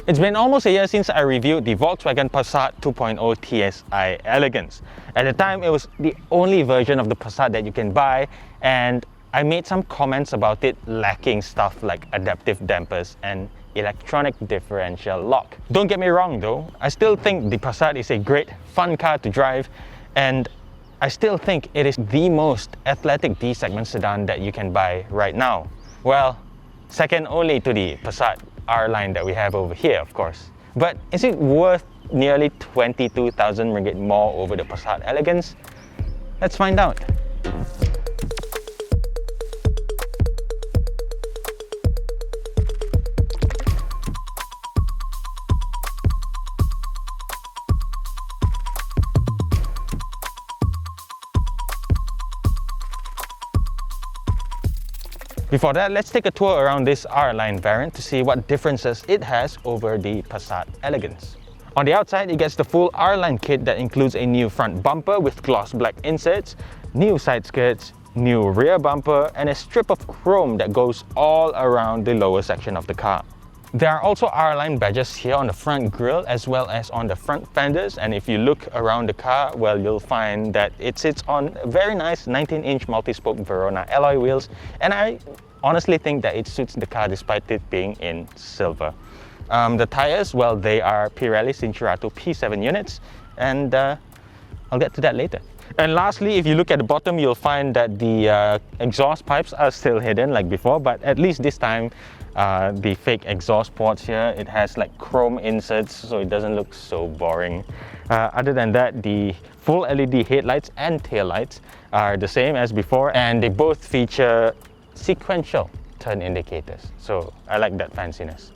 It's been almost a year since I reviewed the Volkswagen Passat 2.0 TSI Elegance. At the time, it was the only version of the Passat that you can buy, and I made some comments about it lacking stuff like adaptive dampers and electronic differential lock. Don't get me wrong though, I still think the Passat is a great, fun car to drive, and I still think it is the most athletic D-segment sedan that you can buy right now. Well, second only to the Passat R-Line that we have over here, of course. But is it worth nearly 22,000 ringgit more over the Passat Elegance? Let's find out. Before that, let's take a tour around this R-Line variant to see what differences it has over the Passat Elegance. On the outside, it gets the full R-Line kit that includes a new front bumper with gloss black inserts, new side skirts, new rear bumper, and a strip of chrome that goes all around the lower section of the car. There are also R-Line badges here on the front grille as well as on the front fenders, and if you look around the car, well, you'll find that it sits on very nice 19-inch multi-spoke Verona alloy wheels, and I honestly think that it suits the car despite it being in silver. The tires, well, they are Pirelli Cinturato P7 units, and I'll get to that later. And lastly, if you look at the bottom, you'll find that the exhaust pipes are still hidden like before, but at least this time the fake exhaust ports here, it has like chrome inserts so it doesn't look so boring. Other than that, the full LED headlights and taillights are the same as before, and they both feature sequential turn indicators, so I like that fanciness.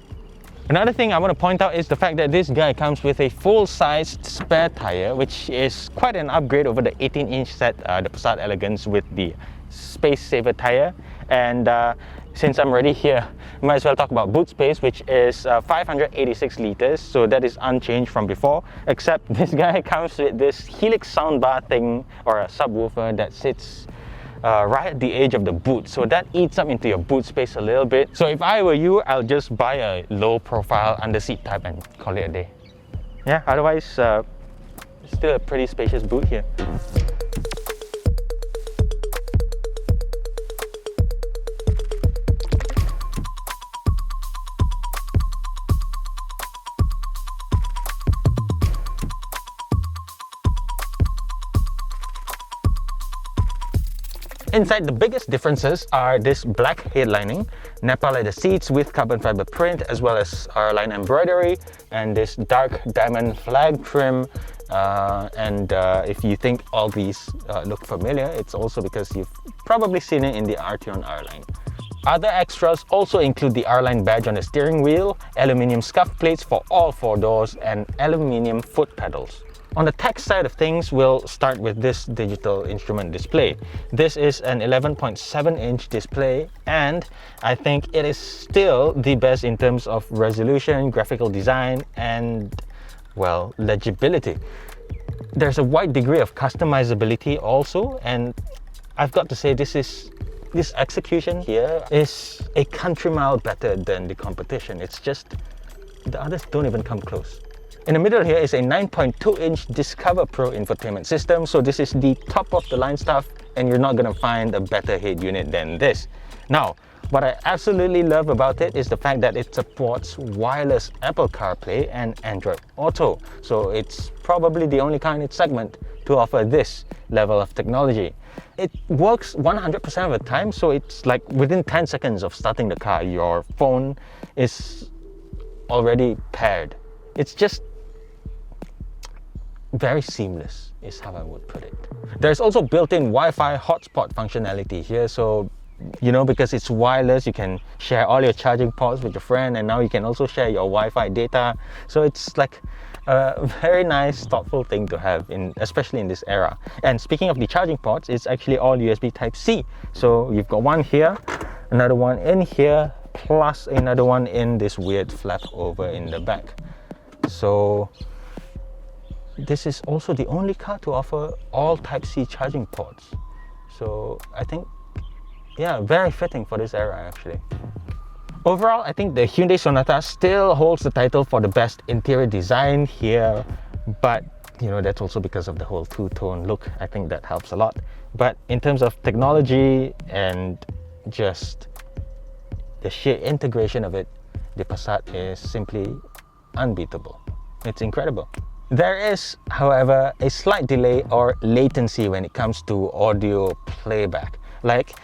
Another thing I want to point out is the fact that this guy comes with a full-sized spare tire, which is quite an upgrade over the 18-inch set, the Passat Elegance with the Space Saver tire. And since I'm already here, might as well talk about boot space, which is 586 liters, so that is unchanged from before, except this guy comes with this Helix soundbar thing, or a subwoofer that sits right at the edge of the boot, so that eats up into your boot space a little bit. So if I were you, I'll just buy a low profile under seat type and call it a day. Yeah, otherwise still a pretty spacious boot here. Inside, the biggest differences are this black headlining, Napa leather seats with carbon fiber print, as well as R-Line embroidery, and this dark diamond flag trim. If you think all these look familiar, it's also because you've probably seen it in the Arteon R-Line. Other extras also include the R-Line badge on the steering wheel, aluminium scuff plates for all four doors, and aluminium foot pedals. On the tech side of things, we'll start with this digital instrument display. This is an 11.7-inch display, and I think it is still the best in terms of resolution, graphical design, and, well, legibility. There's a wide degree of customizability also, and I've got to say this execution here is a country mile better than the competition. It's just, the others don't even come close. In the middle here is a 9.2-inch Discover Pro infotainment system, so this is the top of the line stuff, and you're not gonna find a better head unit than this. Now, what I absolutely love about it is the fact that it supports wireless Apple CarPlay and Android Auto, so it's probably the only car in its segment to offer this level of technology. It works 100% of the time, so it's like within 10 seconds of starting the car, your phone is already paired. It's just very seamless is how I would put it. There's also built-in Wi-Fi hotspot functionality here, so you know, because it's wireless, you can share all your charging ports with your friend, and now you can also share your Wi-Fi data. So it's like a very nice, thoughtful thing to have, especially in this era. And speaking of the charging ports, it's actually all USB Type-C. So you've got one here, another one in here, plus another one in this weird flap over in the back. So this is also the only car to offer all Type-C charging ports. So I think, yeah, very fitting for this era actually. Overall, I think the Hyundai Sonata still holds the title for the best interior design here, but that's also because of the whole two-tone look. I think that helps a lot. But in terms of technology and just the sheer integration of it, the Passat is simply unbeatable. It's incredible. There is, however, a slight delay or latency when it comes to audio playback. Like,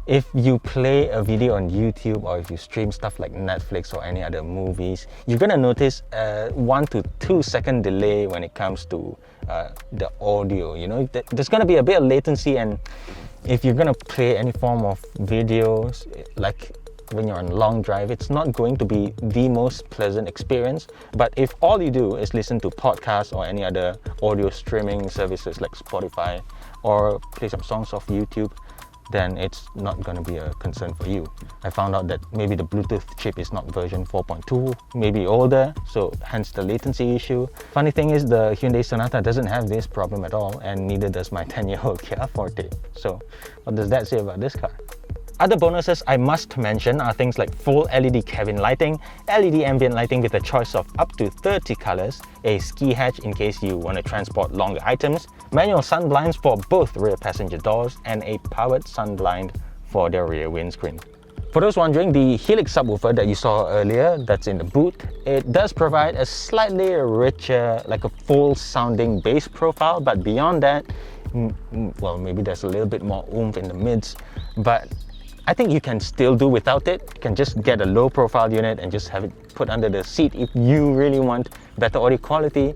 if you play a video on YouTube or if you stream stuff like Netflix or any other movies, you're gonna notice a 1 to 2 second delay when it comes to the audio. There's gonna be a bit of latency, and if you're gonna play any form of videos, like when you're on a long drive, it's not going to be the most pleasant experience. But if all you do is listen to podcasts or any other audio streaming services like Spotify, or play some songs off YouTube, then it's not going to be a concern for you. I found out that maybe the Bluetooth chip is not version 4.2, maybe older, so hence the latency issue. Funny thing is, the Hyundai Sonata doesn't have this problem at all, and neither does my 10-year-old Kia Forte. So what does that say about this car? Other bonuses I must mention are things like full LED cabin lighting, LED ambient lighting with a choice of up to 30 colors, a ski hatch in case you want to transport longer items, manual sun blinds for both rear passenger doors, and a powered sun blind for the rear windscreen. For those wondering, the Helix subwoofer that you saw earlier that's in the boot, it does provide a slightly richer, like a full sounding bass profile, but beyond that, well, maybe there's a little bit more oomph in the mids, but I think you can still do without it. You can just get a low profile unit and just have it put under the seat if you really want better audio quality.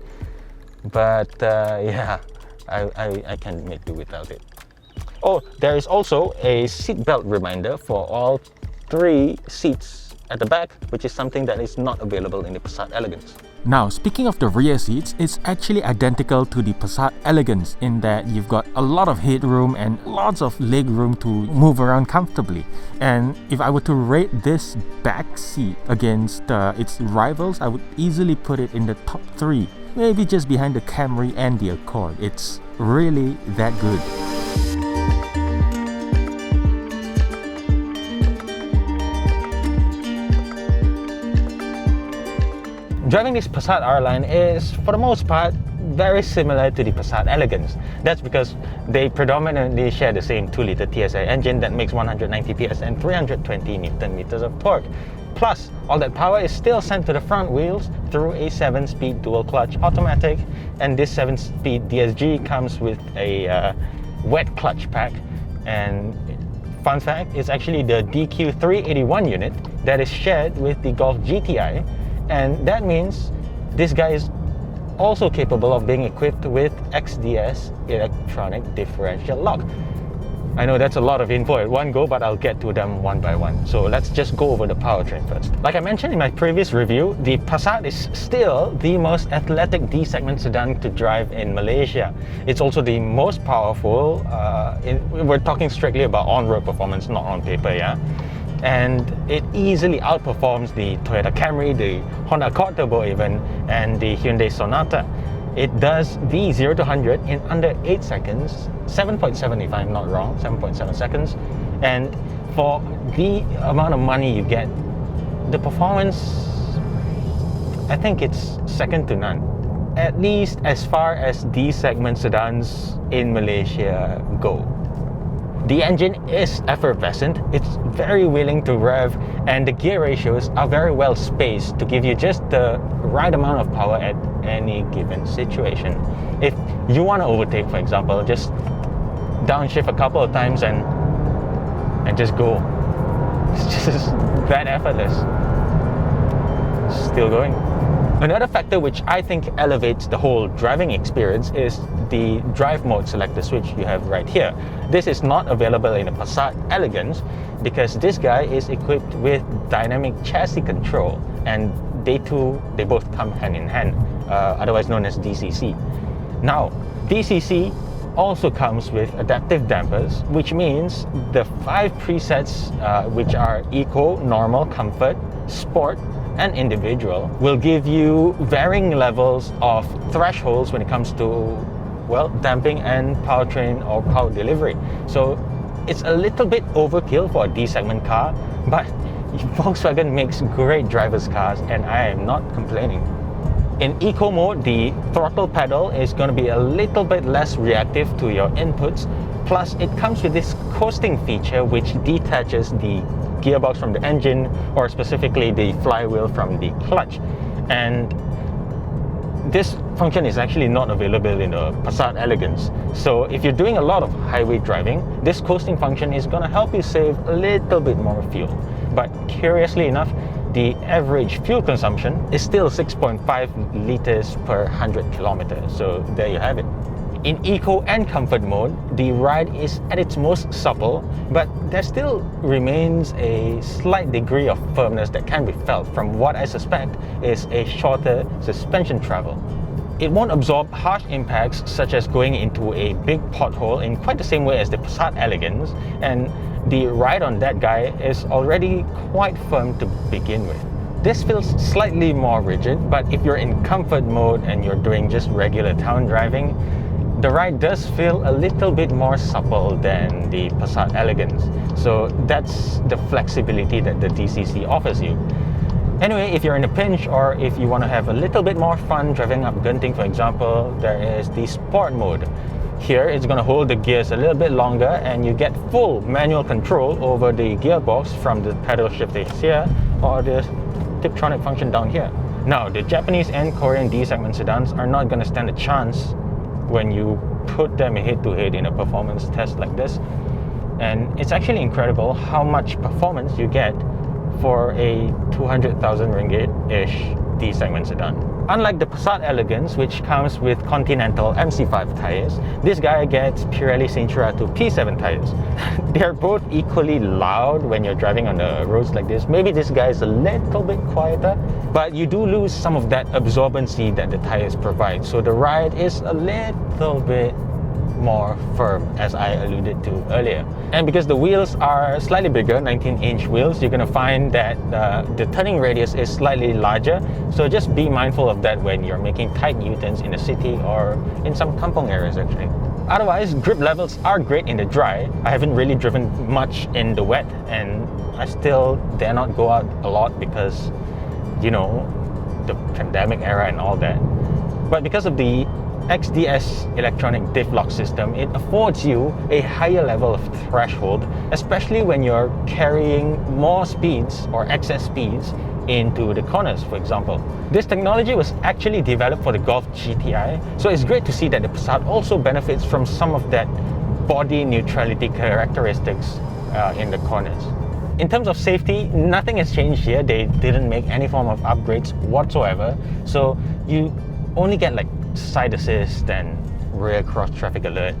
But yeah, I can make do without it. Oh, there is also a seat belt reminder for all 3 seats at the back, which is something that is not available in the Passat Elegance. Now, speaking of the rear seats, it's actually identical to the Passat Elegance in that you've got a lot of headroom and lots of leg room to move around comfortably. And if I were to rate this back seat against its rivals, I would easily put it in the top 3, maybe just behind the Camry and the Accord. It's really that good. Driving this Passat R-Line is, for the most part, very similar to the Passat Elegance. That's because they predominantly share the same 2-liter TSI engine that makes 190 PS and 320 Nm of torque. Plus, all that power is still sent to the front wheels through a 7-speed dual-clutch automatic, and this 7-speed DSG comes with a wet clutch pack. And fun fact, it's actually the DQ381 unit that is shared with the Golf GTI. And that means this guy is also capable of being equipped with XDS electronic differential lock. I know that's a lot of info at one go, but I'll get to them one by one. So let's just go over the powertrain first. Like I mentioned in my previous review, the Passat is still the most athletic D-segment sedan to drive in Malaysia. It's also the most powerful. We're talking strictly about on-road performance, not on paper, yeah? And it easily outperforms the Toyota Camry, the Honda Accord Turbo even, and the Hyundai Sonata. It does the 0 to 100 in under 8 seconds, 7.7 if I'm not wrong, 7.7 seconds. And for the amount of money you get, the performance, I think it's second to none. At least as far as D-segment sedans in Malaysia go. The engine is effervescent, it's very willing to rev, and the gear ratios are very well spaced to give you just the right amount of power at any given situation. If you want to overtake, for example, just downshift a couple of times and just go. It's just that effortless. Still going. Another factor which I think elevates the whole driving experience is the drive mode selector switch you have right here. This is not available in the Passat Elegance because this guy is equipped with dynamic chassis control, and they both come hand in hand, otherwise known as DCC. Now, DCC also comes with adaptive dampers, which means the 5 presets which are Eco, Normal, Comfort, Sport, and Individual will give you varying levels of thresholds when it comes to, well, damping and powertrain or power delivery. So it's a little bit overkill for a D-segment car, but Volkswagen makes great driver's cars and I am not complaining. In eco mode, the throttle pedal is going to be a little bit less reactive to your inputs. Plus, it comes with this coasting feature which detaches the gearbox from the engine, or specifically the flywheel from the clutch. And this function is actually not available in the Passat Elegance. So if you're doing a lot of highway driving, this coasting function is going to help you save a little bit more fuel. But curiously enough, the average fuel consumption is still 6.5 liters per 100 kilometers. So there you have it. In eco and comfort mode, the ride is at its most supple, but there still remains a slight degree of firmness that can be felt from what I suspect is a shorter suspension travel. It won't absorb harsh impacts such as going into a big pothole in quite the same way as the Passat Elegance, and the ride on that guy is already quite firm to begin with. This feels slightly more rigid, but if you're in comfort mode and you're doing just regular town driving, the ride does feel a little bit more supple than the Passat Elegance. So that's the flexibility that the DCC offers you. Anyway, if you're in a pinch or if you want to have a little bit more fun driving up Genting, for example, there is the sport mode. Here it's going to hold the gears a little bit longer and you get full manual control over the gearbox from the pedal shifters here or the Tiptronic function down here. Now, the Japanese and Korean D-segment sedans are not going to stand a chance when you put them head-to-head in a performance test like this. And it's actually incredible how much performance you get for a 200,000 ringgit-ish D-segment sedan. Unlike the Passat Elegance, which comes with Continental MC5 tires, this guy gets Pirelli Cinturato P7 tires. They're both equally loud when you're driving on the roads like this. Maybe this guy is a little bit quieter, but you do lose some of that absorbency that the tires provide. So the ride is a little bit more firm, as I alluded to earlier. And because the wheels are slightly bigger, 19-inch wheels, you're going to find that the turning radius is slightly larger. So just be mindful of that when you're making tight U-turns in the city or in some kampong areas actually. Otherwise, grip levels are great in the dry. I haven't really driven much in the wet, and I still dare not go out a lot because, you know, the pandemic era and all that. But because of the XDS electronic diff lock system, it affords you a higher level of threshold, especially when you're carrying more speeds or excess speeds into the corners, for example. This technology was actually developed for the Golf GTI, so it's great to see that the Passat also benefits from some of that body neutrality characteristics in the corners. In terms of safety, nothing has changed here. They didn't make any form of upgrades whatsoever, so you only get like side assist and rear cross traffic alert,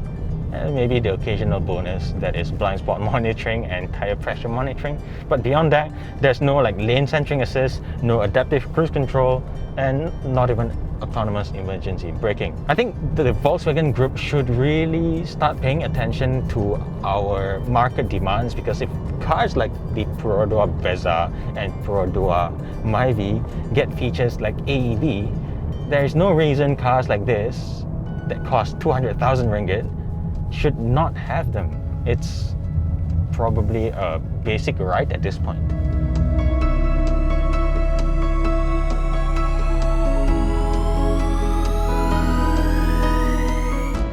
and maybe the occasional bonus that is blind spot monitoring and tire pressure monitoring. But beyond that, there's no like lane centering assist, no adaptive cruise control, and not even autonomous emergency braking. I think the Volkswagen Group should really start paying attention to our market demands, because if cars like the Perodua Brezza and Perodua Myvi get features like AEB, there is no reason cars like this that cost 200,000 ringgit should not have them. It's probably a basic right at this point.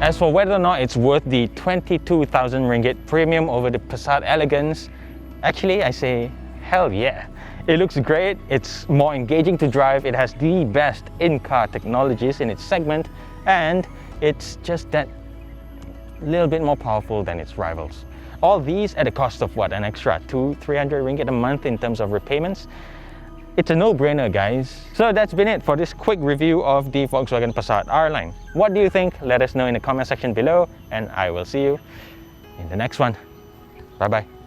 As for whether or not it's worth the 22,000 ringgit premium over the Passat Elegance, actually I say hell yeah. It looks great, it's more engaging to drive, it has the best in-car technologies in its segment, and it's just that little bit more powerful than its rivals. All these at a cost of what, an extra 200-300 ringgit a month in terms of repayments? It's a no-brainer, guys. So that's been it for this quick review of the Volkswagen Passat R-Line. What do you think? Let us know in the comment section below, and I will see you in the next one. Bye-bye.